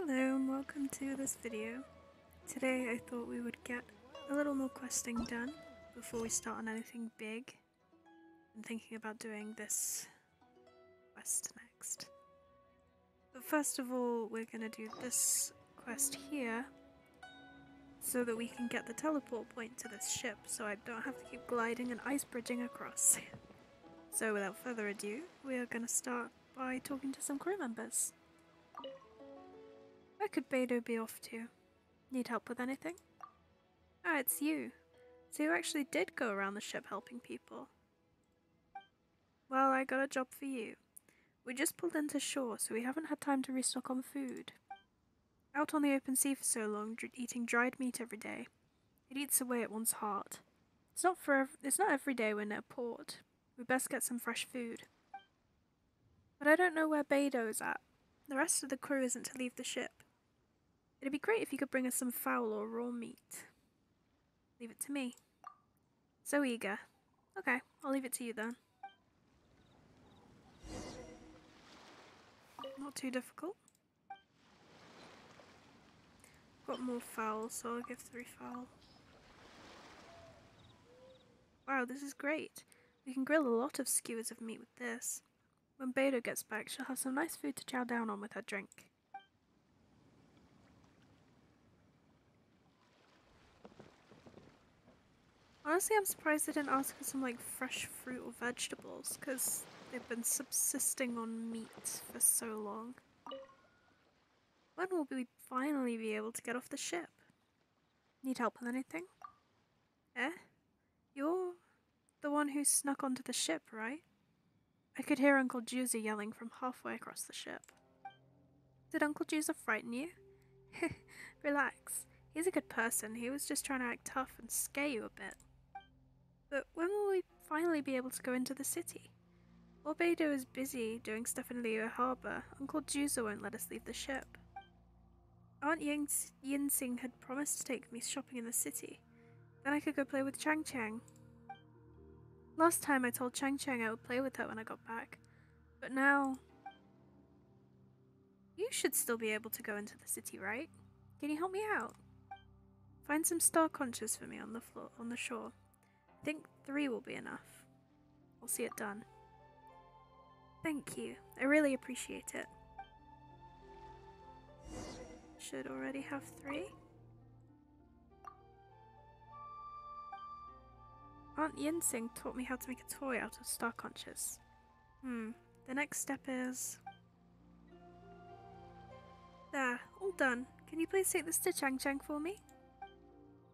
Hello and welcome to this video. Today I thought we would get a little more questing done before we start on anything big. I'm thinking about doing this quest next. But first of all, we're going to do this quest here so that we can get the teleport point to this ship so I don't have to keep gliding and ice bridging across. So without further ado, we are going to start by talking to some crew members. Where could Beidou be off to? Need help with anything? Ah, it's you. So you actually did go around the ship helping people. Well, I got a job for you. We just pulled into shore, so we haven't had time to restock on food. Out on the open sea for so long, eating dried meat every day. It eats away at one's heart. It's not every day we're near port. We best get some fresh food. But I don't know where Beidou's at. The rest of the crew isn't to leave the ship. It'd be great if you could bring us some fowl or raw meat. Leave it to me. So eager. Okay, I'll leave it to you then. Not too difficult. Got more fowl, so I'll give 3 fowl. Wow, this is great. We can grill a lot of skewers of meat with this. When Beidou gets back, she'll have some nice food to chow down on with her drink. Honestly, I'm surprised they didn't ask for some like fresh fruit or vegetables, because they've been subsisting on meat for so long. When will we finally be able to get off the ship? Need help with anything? Eh? You're the one who snuck onto the ship, right? I could hear Uncle Juza yelling from halfway across the ship. Did Uncle Juza frighten you? Relax. He's a good person. He was just trying to act tough and scare you a bit. But when will we finally be able to go into the city? While Beidou is busy doing stuff in Liyue Harbor, Uncle Juzo won't let us leave the ship. Aunt Yinsing had promised to take me shopping in the city. Then I could go play with Chang Chang. Last time I told Chang Chang I would play with her when I got back. But now... You should still be able to go into the city, right? Can you help me out? Find some star conches for me on the shore. I think 3 will be enough. I'll see it done. Thank you. I really appreciate it. Should already have 3. Aunt Yinsing taught me how to make a toy out of star conches. The next step is... There, all done. Can you please take this to Chang Chang for me?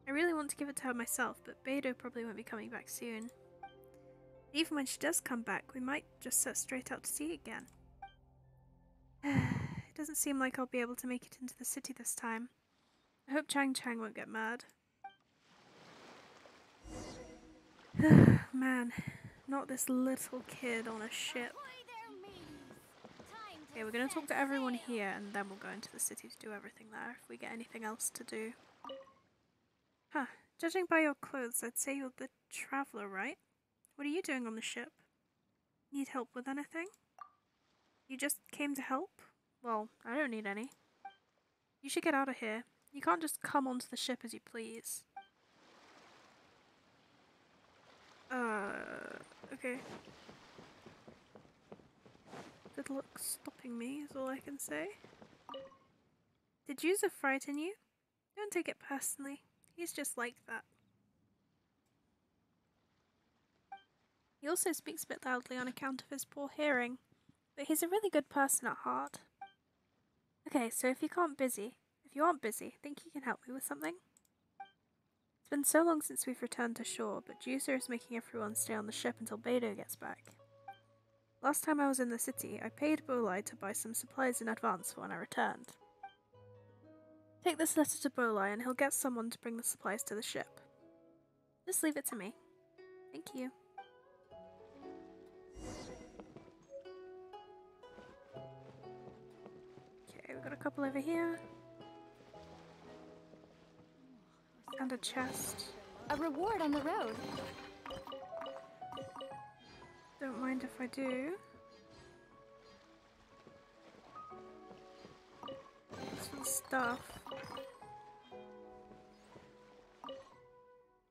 I really want to give it to her myself, but Beidou probably won't be coming back soon. Even when she does come back, we might just set straight out to sea again. It doesn't seem like I'll be able to make it into the city this time. I hope Chang Chang won't get mad. Man, not this little kid on a ship. Okay, we're going to talk to everyone here and then we'll go into the city to do everything there if we get anything else to do. Huh, judging by your clothes, I'd say you're the traveller, right? What are you doing on the ship? Need help with anything? You just came to help? Well, I don't need any. You should get out of here. You can't just come onto the ship as you please. Okay. Good luck stopping me is all I can say. Did Yuza frighten you? Don't take it personally. He's just like that. He also speaks a bit loudly on account of his poor hearing, but he's a really good person at heart. Okay, so if you aren't busy, think you can help me with something? It's been so long since we've returned to shore, but Juicer is making everyone stay on the ship until Beidou gets back. Last time I was in the city, I paid Bolai to buy some supplies in advance for when I returned. Take this letter to Bolai and he'll get someone to bring the supplies to the ship. Just leave it to me. Thank you. Okay, we've got a couple over here. And a chest. A reward on the road. Don't mind if I do. Thanks for the stuff.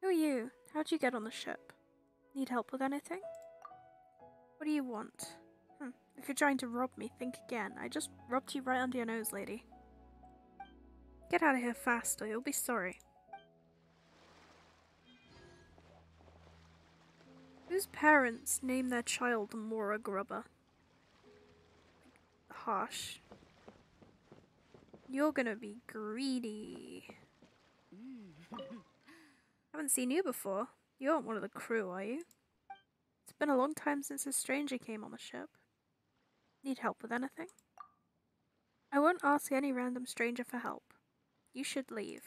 Who are you? How'd you get on the ship? Need help with anything? What do you want? If you're trying to rob me, think again. I just robbed you right under your nose, lady. Get out of here fast or you'll be sorry. Whose parents name their child Mora Grubber? Harsh. You're gonna be greedy. Haven't seen you before. You aren't one of the crew, are you? It's been a long time since a stranger came on the ship. Need help with anything? I won't ask any random stranger for help. You should leave.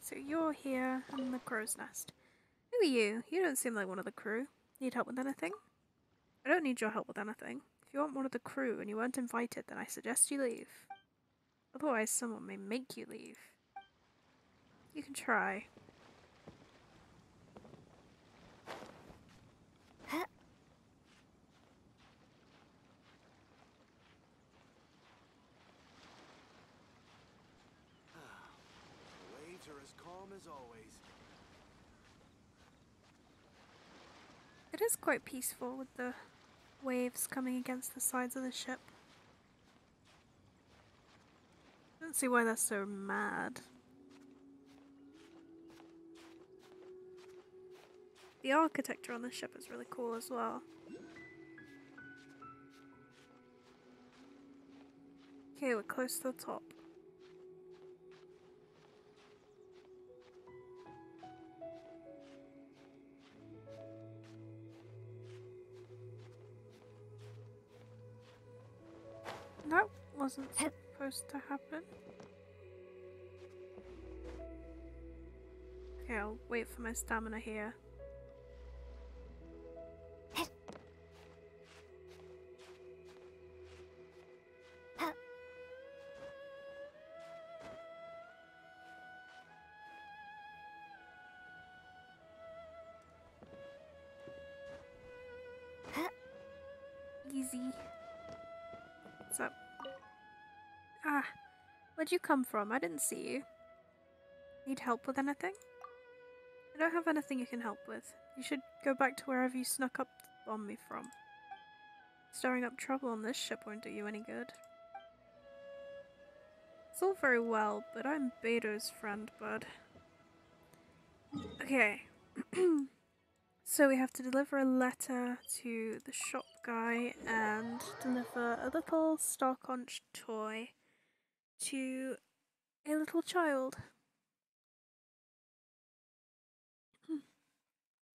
So you're here in the crow's nest. Who are you? You don't seem like one of the crew. Need help with anything? I don't need your help with anything. If you aren't one of the crew and you weren't invited, then I suggest you leave. Otherwise, someone may make you leave. You can try. The waves are as calm as always. It is quite peaceful with the waves coming against the sides of the ship. I don't see why they're so mad. The architecture on the ship is really cool as well. Okay, we're close to the top. That wasn't supposed to happen. Okay, I'll wait for my stamina here. Easy. What's up? Ah, where'd you come from? I didn't see you. Need help with anything? I don't have anything you can help with. You should go back to wherever you snuck up on me from. Stirring up trouble on this ship won't do you any good. It's all very well, but I'm Beto's friend, bud. Okay. So we have to deliver a letter to the shop guy and deliver a little star conch toy to a little child.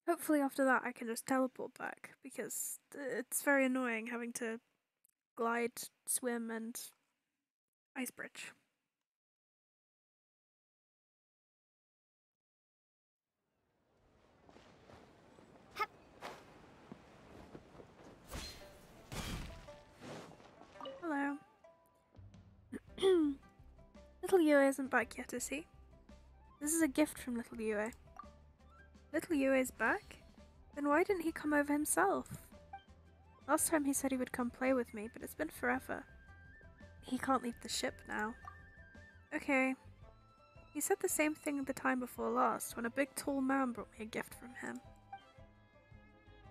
Hopefully after that I can just teleport back, because it's very annoying having to glide, swim and ice bridge. Hello. Little Yue isn't back yet, is he? This is a gift from Little Yue. Little Yue is back? Then why didn't he come over himself? Last time he said he would come play with me, but it's been forever. He can't leave the ship now. Okay. He said the same thing the time before last, when a big tall man brought me a gift from him.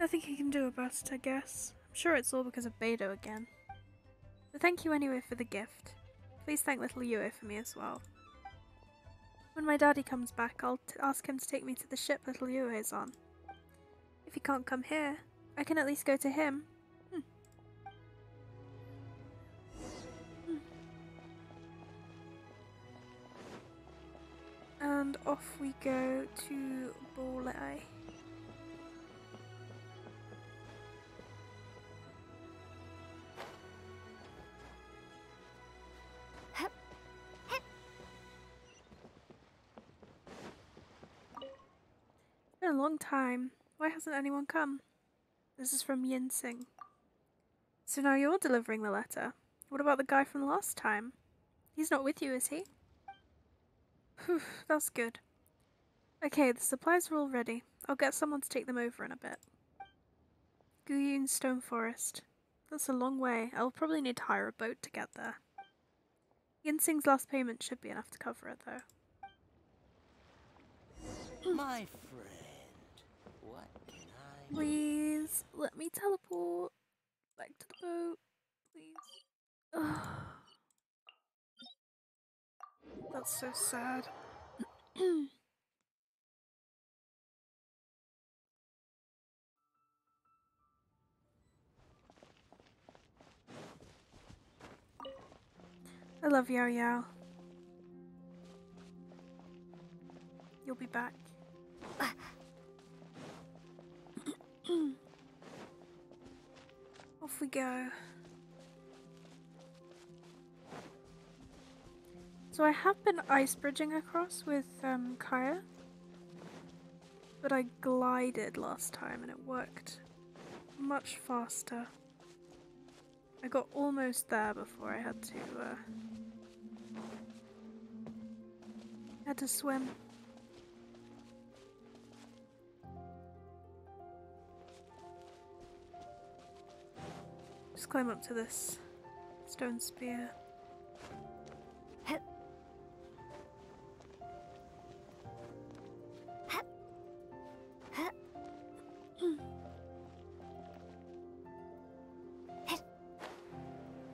Nothing he can do about it, I guess. I'm sure it's all because of Beto again. But thank you anyway for the gift. Please thank Little Yue for me as well. When my daddy comes back, I'll ask him to take me to the ship Little Yue is on. If he can't come here, I can at least go to him. And off we go to Bolai. It's been a long time. Why hasn't anyone come? This is from Yin Sing. So now you're delivering the letter. What about the guy from last time? He's not with you, is he? Whew, that's good. Okay, the supplies are all ready. I'll get someone to take them over in a bit. Guyun Stone Forest. That's a long way. I'll probably need to hire a boat to get there. Yinsing's last payment should be enough to cover it, though. My friend, what can I do? Please, let me teleport back to the boat. Please. Ugh. That's so sad. I love Yao Yao. You'll be back. Off we go. So I have been ice bridging across with Kaya, but I glided last time and it worked much faster. I got almost there before I had to swim. Just climb up to this stone spear.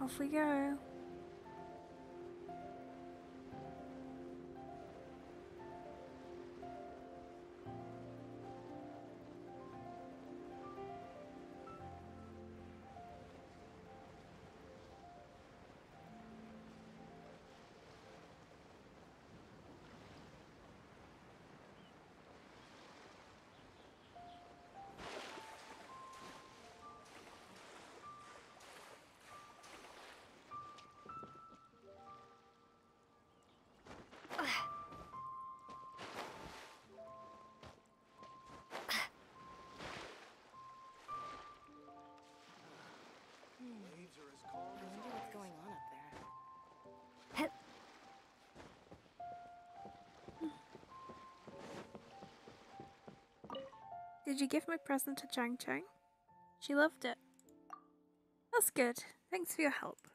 Off we go. Waves are as calm I as wonder what's always. going on up there. Did you give my present to Chang Chang? She loved it. That's good. Thanks for your help.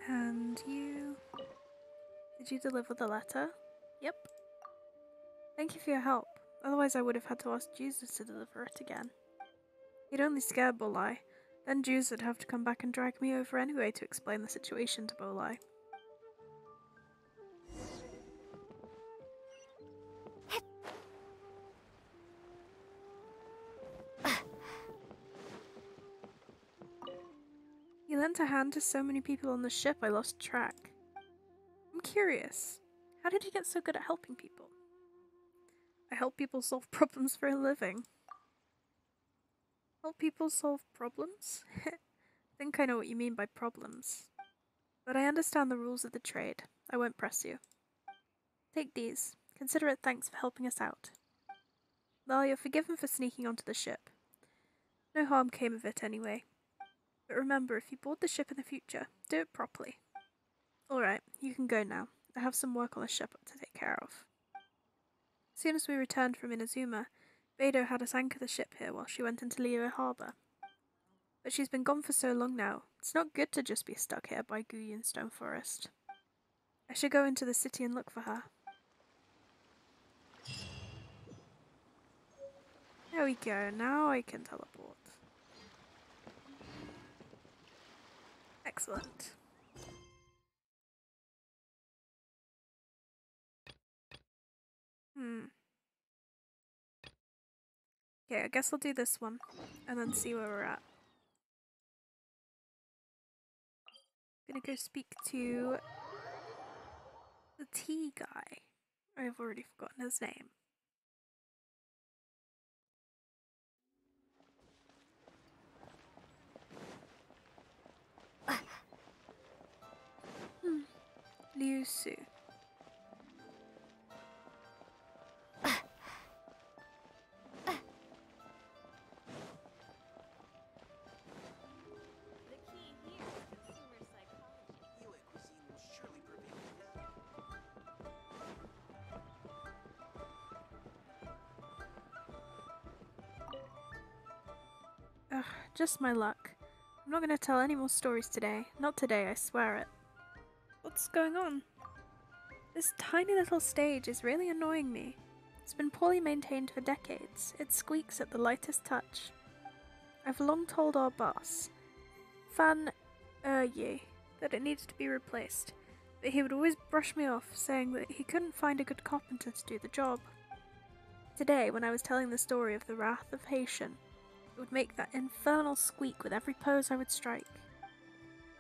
And you... Did you deliver the letter? Yep. Thank you for your help. Otherwise I would have had to ask Jesus to deliver it again. He'd only scare Bolai. Then Jews would have to come back and drag me over anyway to explain the situation to Bolai. He lent a hand to so many people on the ship I lost track. I'm curious, how did he get so good at helping people? I help people solve problems for a living. Help people solve problems? Think I know what you mean by problems. But I understand the rules of the trade. I won't press you. Take these. Consider it thanks for helping us out. Well, you're forgiven for sneaking onto the ship. No harm came of it anyway. But remember, if you board the ship in the future, do it properly. Alright, you can go now. I have some work on the ship to take care of. As soon as we returned from Inazuma, Beidou had us anchor the ship here while she went into liyue Harbour. But she's been gone for so long now, it's not good to just be stuck here by Guyun Stone Forest. I should go into the city and look for her. There we go, now I can teleport. Excellent. Okay, I guess I'll do this one, and then see where we're at. Gonna go speak to the tea guy. I've already forgotten his name. Liu Su. The key here is consumer psychology. Liyue cuisine will surely prevail. just my luck. I'm not going to tell any more stories today. Not today, I swear it. What's going on? This tiny little stage is really annoying me. It's been poorly maintained for decades. It squeaks at the lightest touch. I've long told our boss, Fan Ye, that it needed to be replaced, but he would always brush me off, saying that he couldn't find a good carpenter to do the job. Today, when I was telling the story of the Wrath of Haitian, it would make that infernal squeak with every pose I would strike.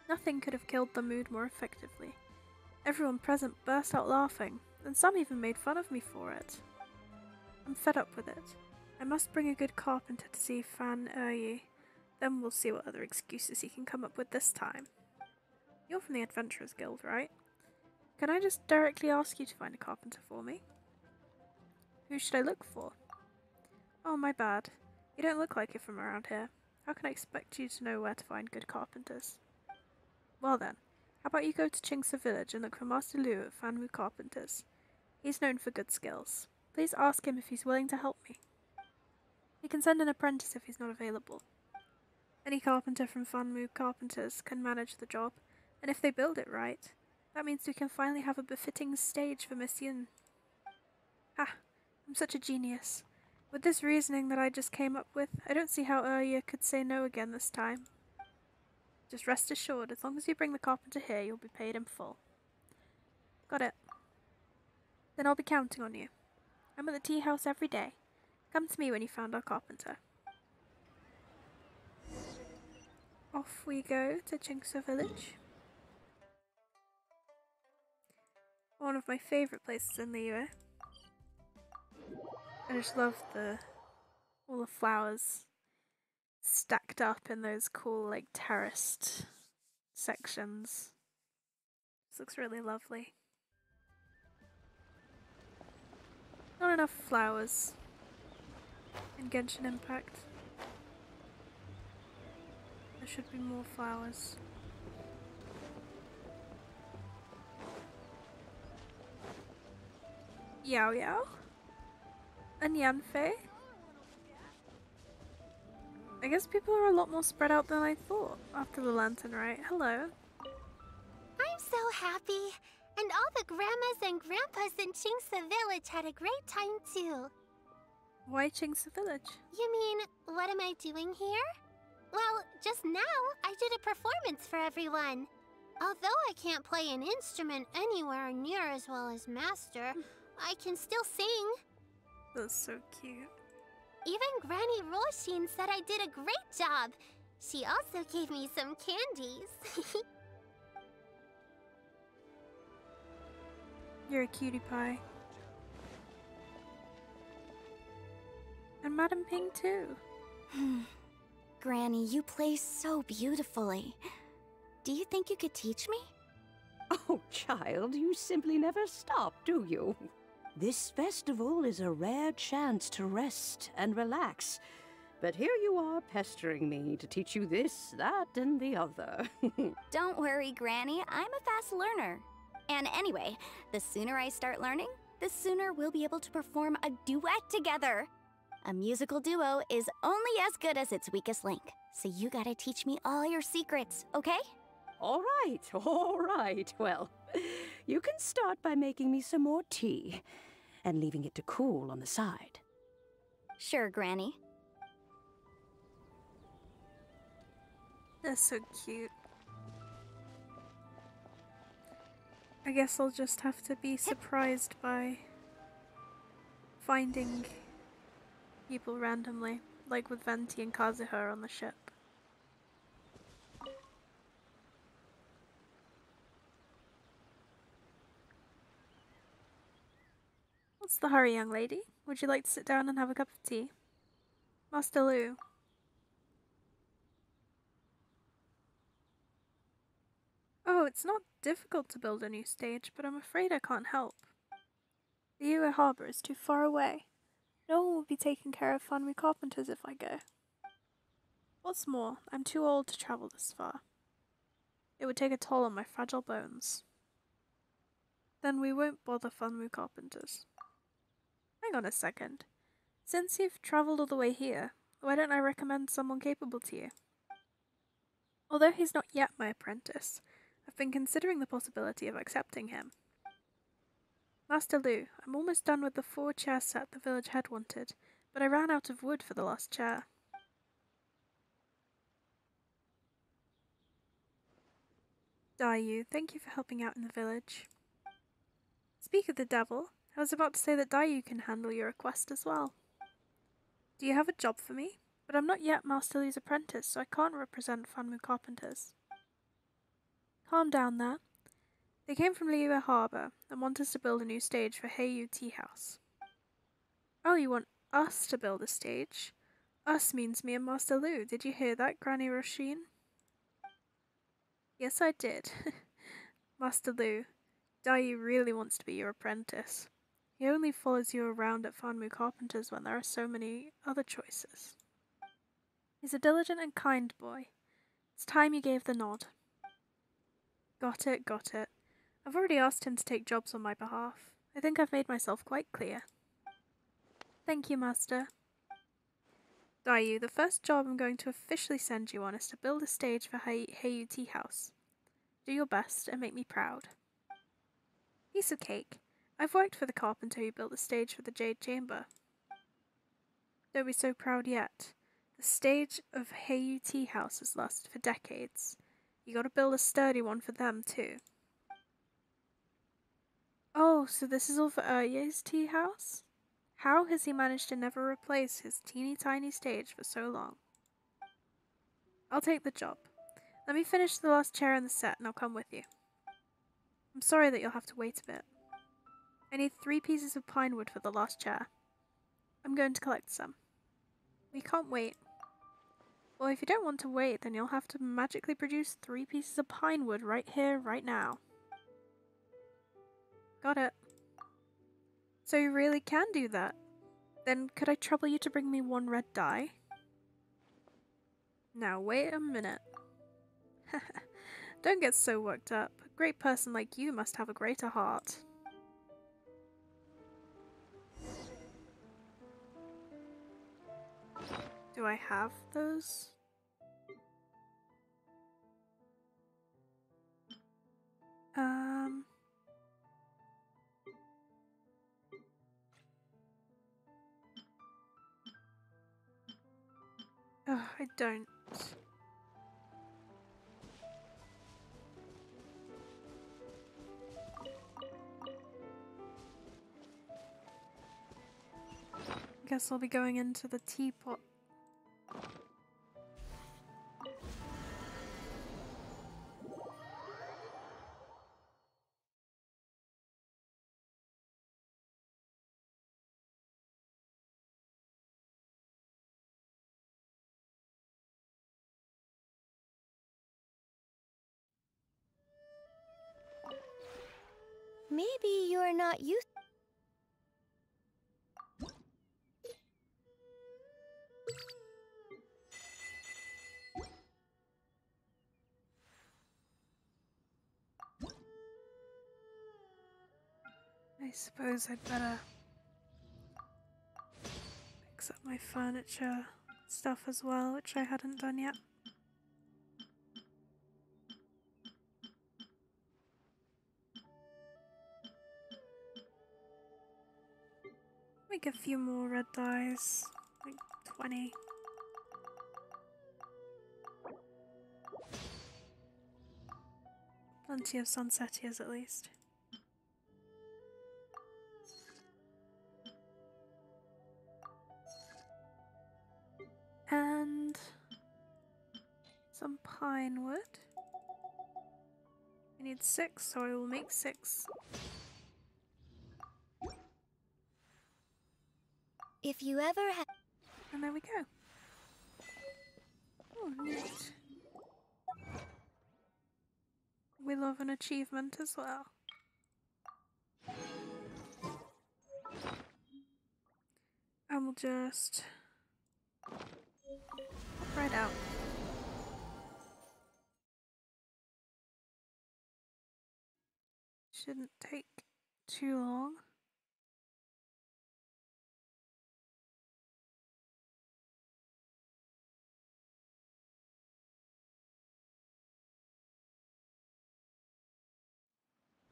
Nothing could have killed the mood more effectively. Everyone present burst out laughing, and some even made fun of me for it. I'm fed up with it. I must bring a good carpenter to see Fan Ye. Then we'll see what other excuses he can come up with this time. You're from the Adventurers Guild, right? Can I just directly ask you to find a carpenter for me? Who should I look for? Oh, my bad. You don't look like you're from around here. How can I expect you to know where to find good carpenters? Well then, how about you go to Chingsa Village and look for Master Liu at Fanwu Carpenters. He's known for good skills. Please ask him if he's willing to help me. He can send an apprentice if he's not available. Any carpenter from Fanwu Carpenters can manage the job, and if they build it right, that means we can finally have a befitting stage for Miss Yun. Ha! I'm such a genius. With this reasoning that I just came up with, I don't see how Urya could say no again this time. Just rest assured, as long as you bring the carpenter here, you'll be paid in full. Got it. Then I'll be counting on you. I'm at the tea house every day. Come to me when you found our carpenter. Off we go to Chingsa Village. One of my favourite places in liyue. I just love all the flowers stacked up in those cool, like, terraced sections. This looks really lovely. Not enough flowers in Genshin Impact. There should be more flowers. Yao Yao? And Yanfei? I guess people are a lot more spread out than I thought after the lantern, right? Hello. I'm so happy. And all the grandmas and grandpas in Chingsa Village had a great time too. Why Chingsa Village? You mean, what am I doing here? Well, just now, I did a performance for everyone. Although I can't play an instrument anywhere near as well as Master, I can still sing. That's so cute. Even Granny Roshin said I did a great job. She also gave me some candies. You're a cutie pie. And Madam Ping too. Granny, you play so beautifully. Do you think you could teach me? Oh, child, you simply never stop, do you? This festival is a rare chance to rest and relax. But here you are pestering me to teach you this, that, and the other. Don't worry, Granny. I'm a fast learner. And anyway, the sooner I start learning, the sooner we'll be able to perform a duet together. A musical duo is only as good as its weakest link. So you gotta teach me all your secrets, okay? All right. Well, you can start by making me some more tea and leaving it to cool on the side. Sure, Granny. They're so cute. I guess I'll just have to be surprised by finding people randomly, like with Venti and Kazuha on the ship. What's the hurry, young lady? Would you like to sit down and have a cup of tea? Master Liu. Oh, it's not difficult to build a new stage, but I'm afraid I can't help. The Liyue Harbor is too far away. No one will be taking care of Fanmu Carpenters if I go. What's more, I'm too old to travel this far. It would take a toll on my fragile bones. Then we won't bother Fanmu Carpenters. Hang on a second. Since you've travelled all the way here, why don't I recommend someone capable to you? Although he's not yet my apprentice, I've been considering the possibility of accepting him. Master Lu, I'm almost done with the 4-chair set the village head wanted, but I ran out of wood for the last chair. Liyue, thank you for helping out in the village. Speak of the devil, I was about to say that Liyue can handle your request as well. Do you have a job for me? But I'm not yet Master Lu's apprentice, so I can't represent Fanmu Carpenters. Calm down there. They came from liyue Harbour and want us to build a new stage for Heiyu Tea House. Oh, you want us to build a stage? Us means me and Master Lu. Did you hear that, Granny Roshin? Yes, I did. Master Lu, Liyue really wants to be your apprentice. He only follows you around at Fanmu Carpenters when there are so many other choices. He's a diligent and kind boy. It's time you gave the nod. Got it, got it. I've already asked him to take jobs on my behalf. I think I've made myself quite clear. Thank you, Master. Liyue, the first job I'm going to officially send you on is to build a stage for Heiyu Tea House. Do your best and make me proud. Piece of cake. I've worked for the carpenter who built the stage for the Jade Chamber. Don't be so proud yet. The stage of Heiyu Tea House has lasted for decades. You gotta build a sturdy one for them too. Oh, so this is all for Ye's tea house? How has he managed to never replace his teeny tiny stage for so long? I'll take the job. Let me finish the last chair in the set and I'll come with you. I'm sorry that you'll have to wait a bit. I need 3 pieces of pine wood for the last chair. I'm going to collect some. We can't wait. Well, if you don't want to wait, then you'll have to magically produce 3 pieces of pine wood right here, right now. Got it. So you really can do that? Then could I trouble you to bring me 1 red dye? Now wait a minute. Don't get so worked up. A great person like you must have a greater heart. Do I have those? Oh, I don't. Guess I'll be going into the teapot. Maybe you're not used. I suppose I'd better fix up my furniture stuff as well, which I hadn't done yet. Make a few more red dyes, like 20. Plenty of sunsetias at least. And some pine wood. I need 6, so I will make 6. If you ever have. And there we go. Oh, neat. We love an achievement as well. And we'll just pop right out. Shouldn't take too long.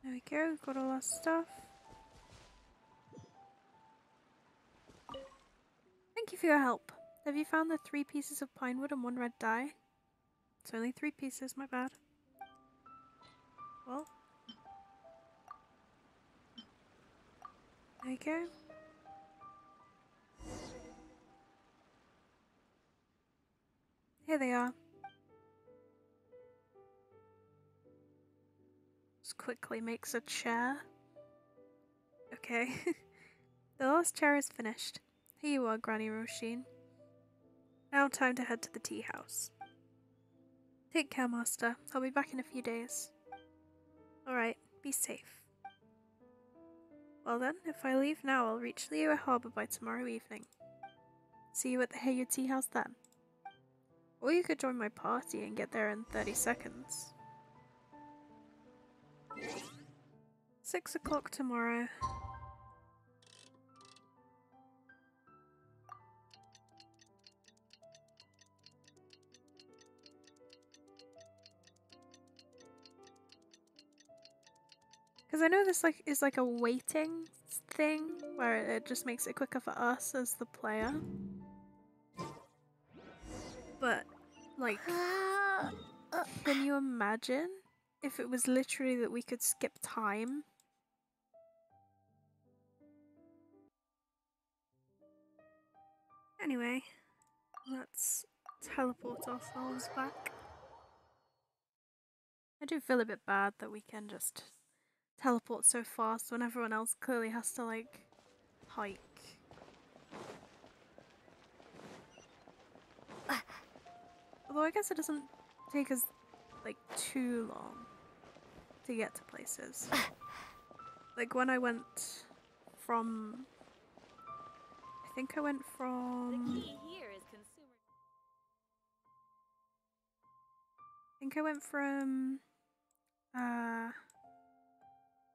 There we go, got all our stuff. Thank you for your help. Have you found the 3 pieces of pine wood and 1 red dye? It's only 3 pieces, my bad. Well. There you go. Here they are. Just quickly makes a chair. Okay. The last chair is finished. Here you are, Granny Roisin. Now time to head to the tea house. Take care, Master. I'll be back in a few days. Alright, be safe. Well then, if I leave now, I'll reach Liyue Harbor by tomorrow evening. See you at the Heyu Tea House then. Or you could join my party and get there in 30 seconds. 6 o'clock tomorrow. Because I know this is like a waiting thing where it just makes it quicker for us as the player. But like, can you imagine if it was literally that we could skip time? Anyway, let's teleport ourselves back. I do feel a bit bad that we can just teleport so fast when everyone else clearly has to like hike. Although I guess it doesn't take us like too long to get to places. Like when I went from, I think I went from, The key here is consumer. I think I went from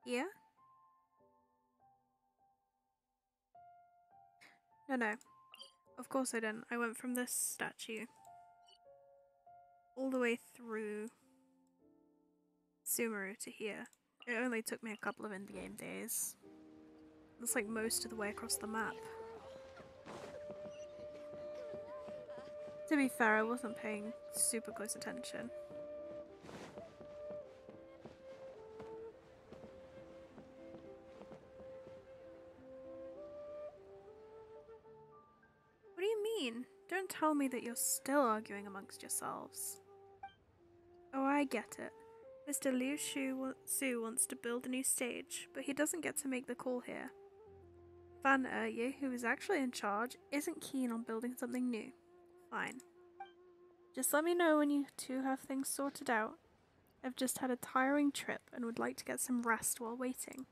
here? No. Of course I didn't. I went from this statue all the way through Sumeru to here. It only took me a couple of in-game days. It's like most of the way across the map. To be fair, I wasn't paying super close attention. What do you mean? Don't tell me that you're still arguing amongst yourselves. Oh, I get it. Mr. Liu Su wants to build a new stage, but he doesn't get to make the call here. Fan Erye, who is actually in charge, isn't keen on building something new. Fine. Just let me know when you two have things sorted out. I've just had a tiring trip and would like to get some rest while waiting.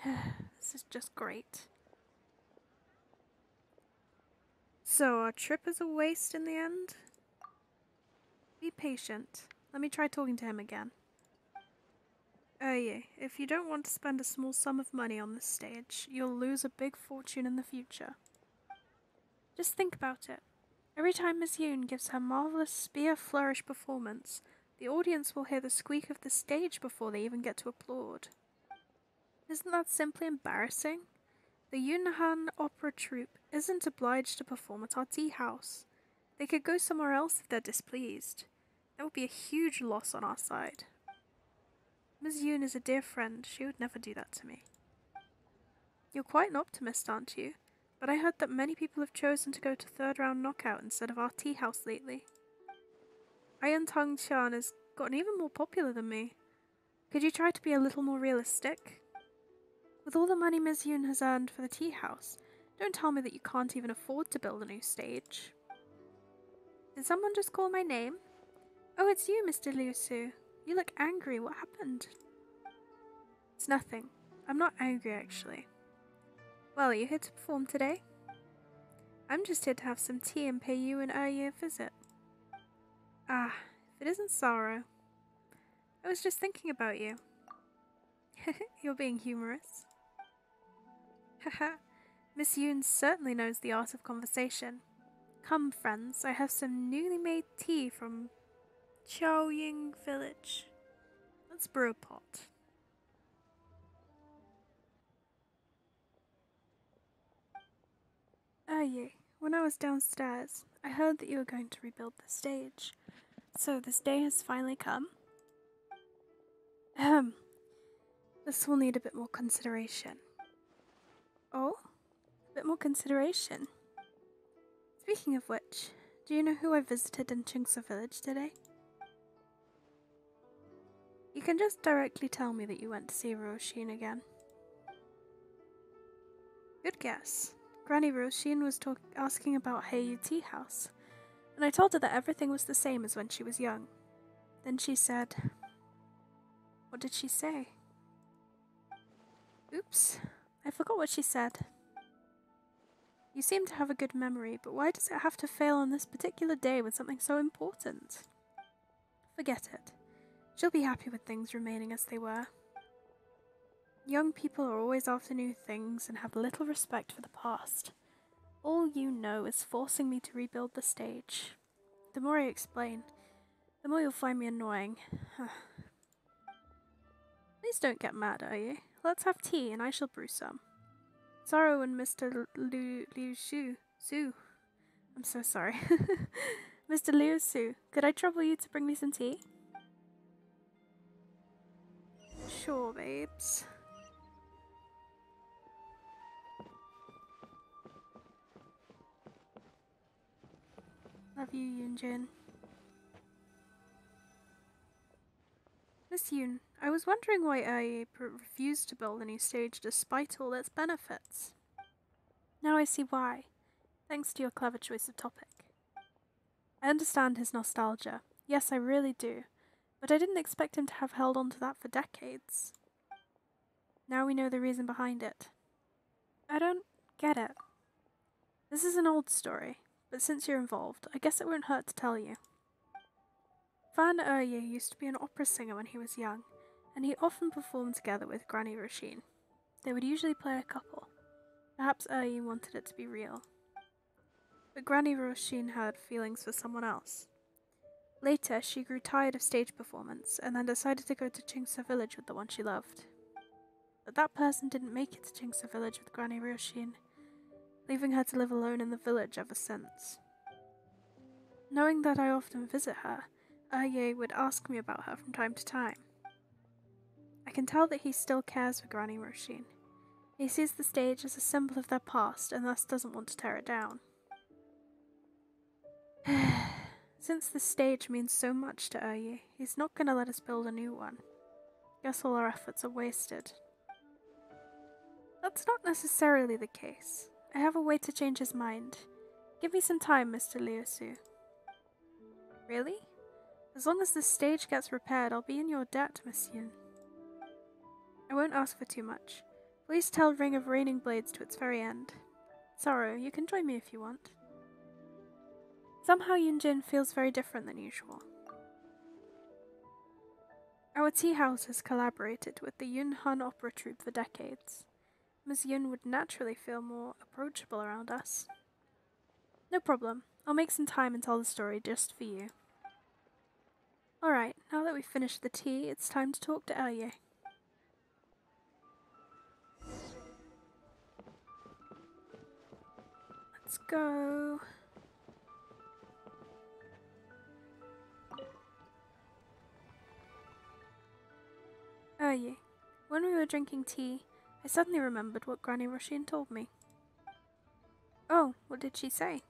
This is just great. So our trip is a waste in the end? Be patient. Let me try talking to him again. Yeah, if you don't want to spend a small sum of money on this stage, you'll lose a big fortune in the future. Just think about it. Every time Miss Yoon gives her marvelous spear flourish performance, the audience will hear the squeak of the stage before they even get to applaud. Isn't that simply embarrassing? The Yunhan Opera Troupe isn't obliged to perform at our tea house. They could go somewhere else if they're displeased. That would be a huge loss on our side. Ms. Yoon is a dear friend. She would never do that to me. You're quite an optimist, aren't you? But I heard that many people have chosen to go to third round knockout instead of our tea house lately. Iron Tongue Chan has gotten even more popular than me. Could you try to be a little more realistic? With all the money Ms. Yoon has earned for the tea house, don't tell me that you can't even afford to build a new stage. Did someone just call my name? Oh, it's you, Mr. Liu Su. You look angry. What happened? It's nothing. I'm not angry, actually. Well, are you here to perform today? I'm just here to have some tea and pay you and Erye a visit. Ah, if it isn't sorrow. I was just thinking about you. You're being humorous. Haha, Miss Yoon certainly knows the art of conversation. Come, friends, I have some newly made tea from Chaoying Village. Let's brew a pot. Aye, when I was downstairs, I heard that you were going to rebuild the stage. So this day has finally come. Ahem. This will need a bit more consideration. Oh? A bit more consideration? Speaking of which, do you know who I visited in Chingsa village today? You can just directly tell me that you went to see Roshin again. Good guess. Granny Roshin was asking about Heiyu Tea House, and I told her that everything was the same as when she was young. Then she said... What did she say? Oops, I forgot what she said. You seem to have a good memory, but why does it have to fail on this particular day with something so important? Forget it. She'll be happy with things remaining as they were. Young people are always after new things and have little respect for the past. All you know is forcing me to rebuild the stage. The more I explain, the more you'll find me annoying. Please don't get mad, are you? Let's have tea and I shall brew some. Sorrow and Mr. Liu Su. I'm so sorry. Mr. Liu Su, could I trouble you to bring me some tea? Sure, babes. Love you, Yunjin. Miss Yoon, I was wondering why I refused to build a new stage despite all its benefits. Now I see why, thanks to your clever choice of topic. I understand his nostalgia. Yes, I really do. But I didn't expect him to have held on to that for decades. Now we know the reason behind it. I don't get it. This is an old story, but since you're involved, I guess it won't hurt to tell you. Fan Erye used to be an opera singer when he was young, and he often performed together with Granny Roshin. They would usually play a couple. Perhaps Erye wanted it to be real. But Granny Roshin had feelings for someone else. Later, she grew tired of stage performance and then decided to go to Chingsa village with the one she loved. But that person didn't make it to Chingsa village with Granny Roshin, leaving her to live alone in the village ever since. Knowing that I often visit her, Erye would ask me about her from time to time. I can tell that he still cares for Granny Roshin. He sees the stage as a symbol of their past and thus doesn't want to tear it down. Since the stage means so much to Erye, he's not going to let us build a new one. Guess all our efforts are wasted. That's not necessarily the case. I have a way to change his mind. Give me some time, Mr. Liusu. Really? As long as the stage gets repaired, I'll be in your debt, Miss Yun. I won't ask for too much. Please tell Ring of Raining Blades to its very end. Sorrow, you can join me if you want. Somehow Yunjin feels very different than usual. Our tea house has collaborated with the Yunhan Opera Troupe for decades. Miss Yun would naturally feel more approachable around us. No problem. I'll make some time and tell the story just for you. Alright, now that we've finished the tea, it's time to talk to Erye. Let's go. Erye, when we were drinking tea, I suddenly remembered what Granny Roshin told me. Oh, what did she say?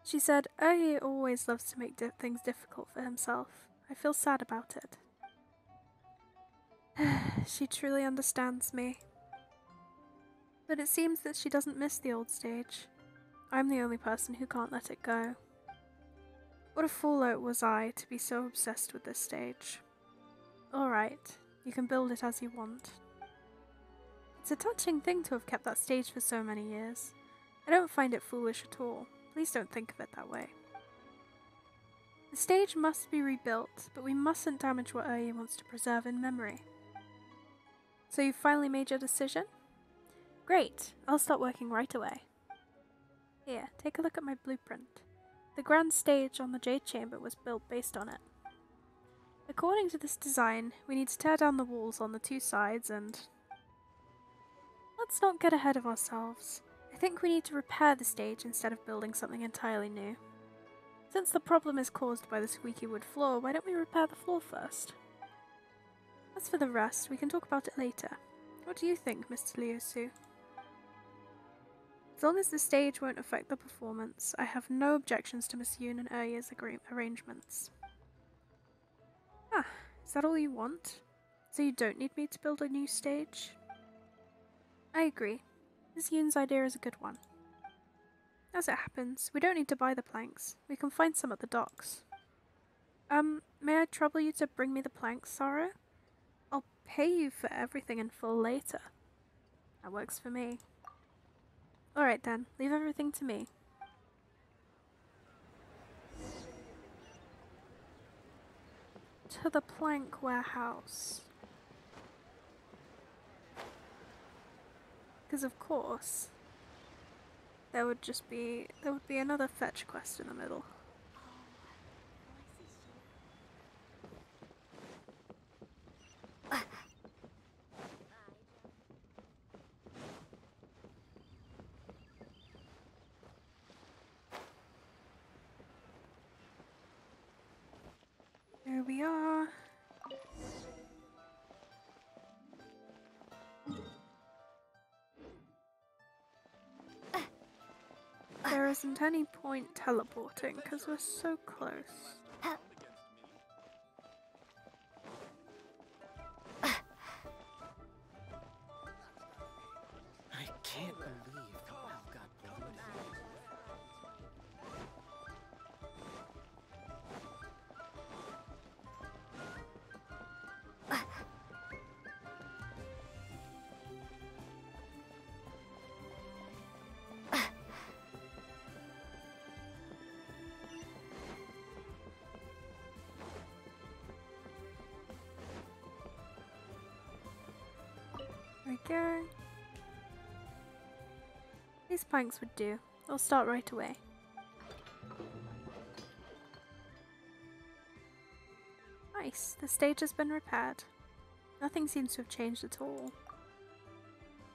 She said, Erye always loves to make things difficult for himself. I feel sad about it. She truly understands me. But it seems that she doesn't miss the old stage. I'm the only person who can't let it go. What a fool was I to be so obsessed with this stage. Alright, you can build it as you want. It's a touching thing to have kept that stage for so many years. I don't find it foolish at all. Please don't think of it that way. The stage must be rebuilt, but we mustn't damage what Erye wants to preserve in memory. So you've finally made your decision? Great, I'll start working right away. Here, take a look at my blueprint. The grand stage on the Jade Chamber was built based on it. According to this design, we need to tear down the walls on the two sides and... Let's not get ahead of ourselves. I I think we need to repair the stage instead of building something entirely new. Since the problem is caused by the squeaky wood floor, why don't we repair the floor first? As for the rest, we can talk about it later. What do you think, Mr. Liyue? As long as the stage won't affect the performance, I have no objections to Miss Yoon and Erya's arrangements. Ah, is that all you want? So you don't need me to build a new stage? I agree. Miss Yoon's idea is a good one. As it happens, we don't need to buy the planks. We can find some at the docks. May I trouble you to bring me the planks, Sarah? I'll pay you for everything in full later. That works for me. Alright then, leave everything to me. To the plank warehouse. Because of course, there would be another fetch quest in the middle. Here we are. There isn't any point teleporting because we're so close. I can't believe the well got polluted. There we go. These planks would do. I'll start right away. Nice, the stage has been repaired. Nothing seems to have changed at all.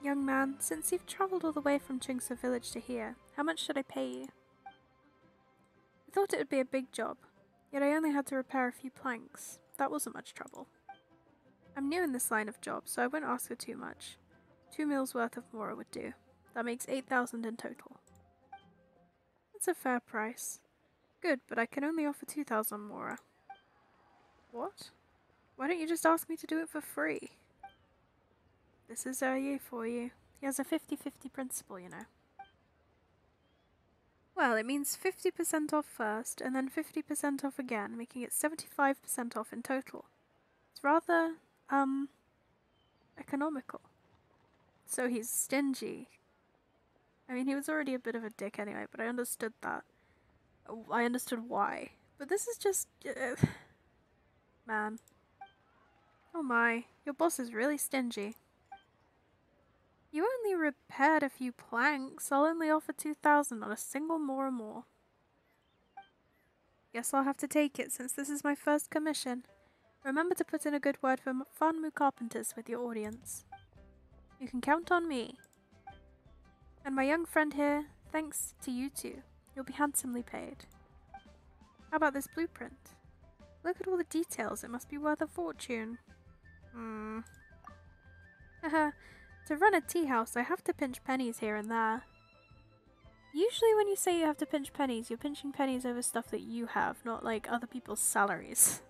Young man, since you've travelled all the way from Chingsa village to here, how much should I pay you? I thought it would be a big job, yet I only had to repair a few planks. That wasn't much trouble. I'm new in this line of job, so I won't ask for too much. 2 meals worth of mora would do. That makes 8,000 in total. That's a fair price. Good, but I can only offer 2,000 mora. What? Why don't you just ask me to do it for free? This is Erye for you. He has a 50-50 principle, you know. Well, it means 50% off first, and then 50% off again, making it 75% off in total. It's rather, economical. So he's stingy. I mean, he was already a bit of a dick anyway, but I understood that. I understood why. But this is just... man. Oh my, your boss is really stingy. You only repaired a few planks. I'll only offer 2,000, not a single more or more. Guess I'll have to take it since this is my first commission. Remember to put in a good word for Fanmu Carpenters with your audience. You can count on me. And my young friend here, thanks to you two, you'll be handsomely paid. How about this blueprint? Look at all the details, it must be worth a fortune. Haha, to run a tea house I have to pinch pennies here and there. Usually when you say you have to pinch pennies, you're pinching pennies over stuff that you have, not like other people's salaries.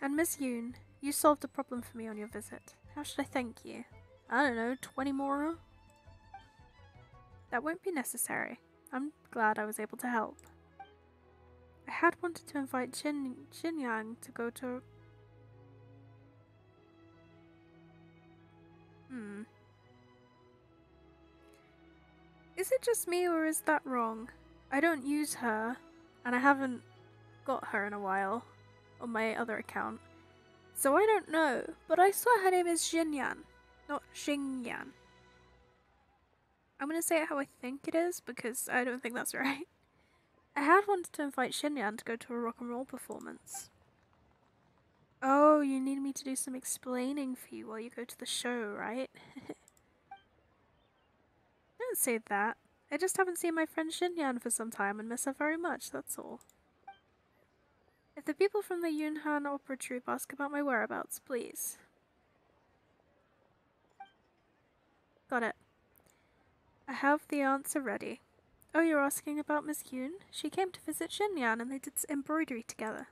And Miss Yoon, you solved a problem for me on your visit. How should I thank you? I don't know, 20 more? That won't be necessary. I'm glad I was able to help. I had wanted to invite Xinyang to go to... Is it just me or is that wrong? I don't use her, and I haven't got her in a while on my other account. So I don't know, but I swear her name is Xinyan, not Xingyan. I'm gonna say it how I think it is because I don't think that's right. I had wanted to invite Xinyan to go to a rock and roll performance. Oh, you need me to do some explaining for you while you go to the show, right? No, didn't say that. I just haven't seen my friend Xinyan for some time and miss her very much, that's all. If the people from the Yunhan Opera Troupe ask about my whereabouts, please. Got it. I have the answer ready. Oh, you're asking about Miss Yoon? She came to visit Xinyan and they did embroidery together.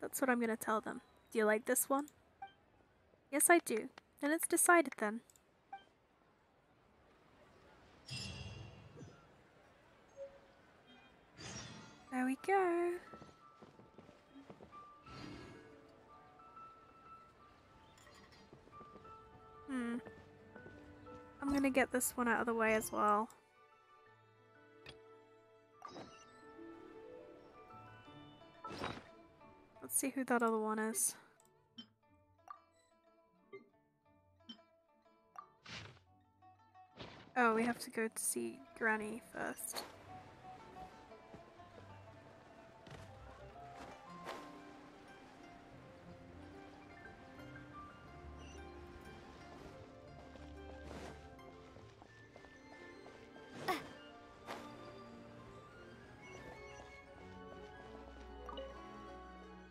That's what I'm gonna tell them. Do you like this one? Yes, I do. Then it's decided then. There we go. I'm gonna get this one out of the way as well. Let's see who that other one is. Oh, we have to go to see Granny first.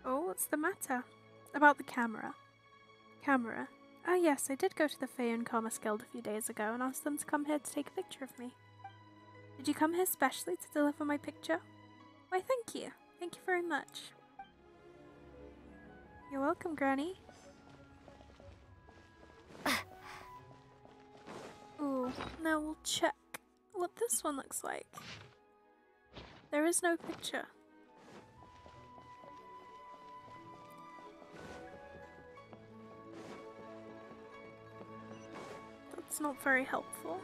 Oh, what's the matter? About the camera. Camera? Ah yes, I did go to the Feyun Commerce Guild a few days ago and asked them to come here to take a picture of me. Did you come here specially to deliver my picture? Why, thank you. Thank you very much. You're welcome, Granny. Ooh, now we'll check what this one looks like. There is no picture. That's not very helpful.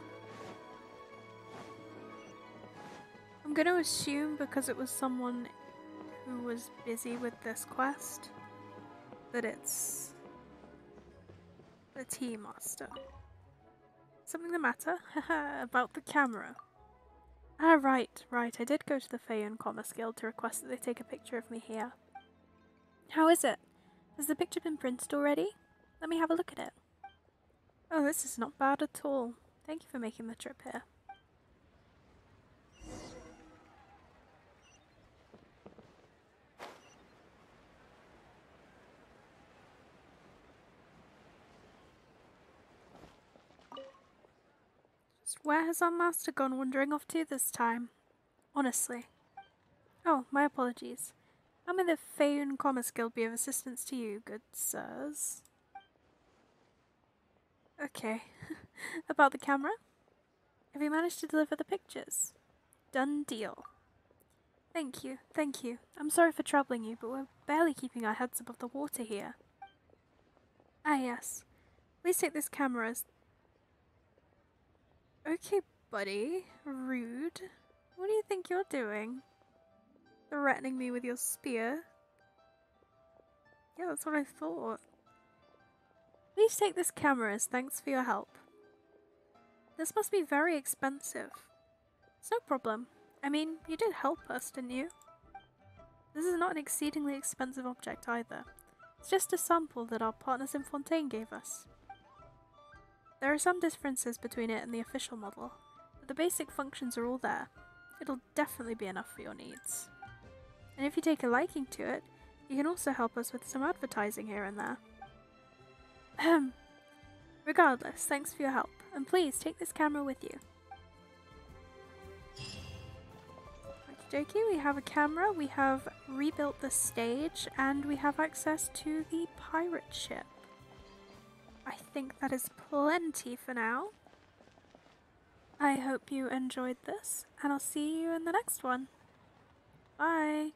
I'm going to assume because it was someone who was busy with this quest that it's the tea master. Something the matter? Haha, about the camera. Ah, right. I did go to the Feyun Commerce Guild to request that they take a picture of me here. How is it? Has the picture been printed already? Let me have a look at it. Oh, this is not bad at all. Thank you for making the trip here. Where has our master gone wandering off to this time? Honestly. Oh, my apologies. How may the Feyun Commerce Guild be of assistance to you, good sirs? Okay. About the camera? Have you managed to deliver the pictures? Done deal. Thank you. I'm sorry for troubling you, but we're barely keeping our heads above the water here. Ah, yes. Please take this camera as... Okay, buddy. Rude. What do you think you're doing? Threatening me with your spear? Yeah, that's what I thought. Please take this camera as thanks for your help. This must be very expensive. It's no problem. I mean, you did help us, didn't you? This is not an exceedingly expensive object either. It's just a sample that our partners in Fontaine gave us. There are some differences between it and the official model, but the basic functions are all there. It'll definitely be enough for your needs. And if you take a liking to it, you can also help us with some advertising here and there. Ahem. Regardless, thanks for your help, and please take this camera with you. Okie dokie, we have a camera, we have rebuilt the stage, and we have access to the pirate ship. I think that is plenty for now. I hope you enjoyed this, and I'll see you in the next one. Bye!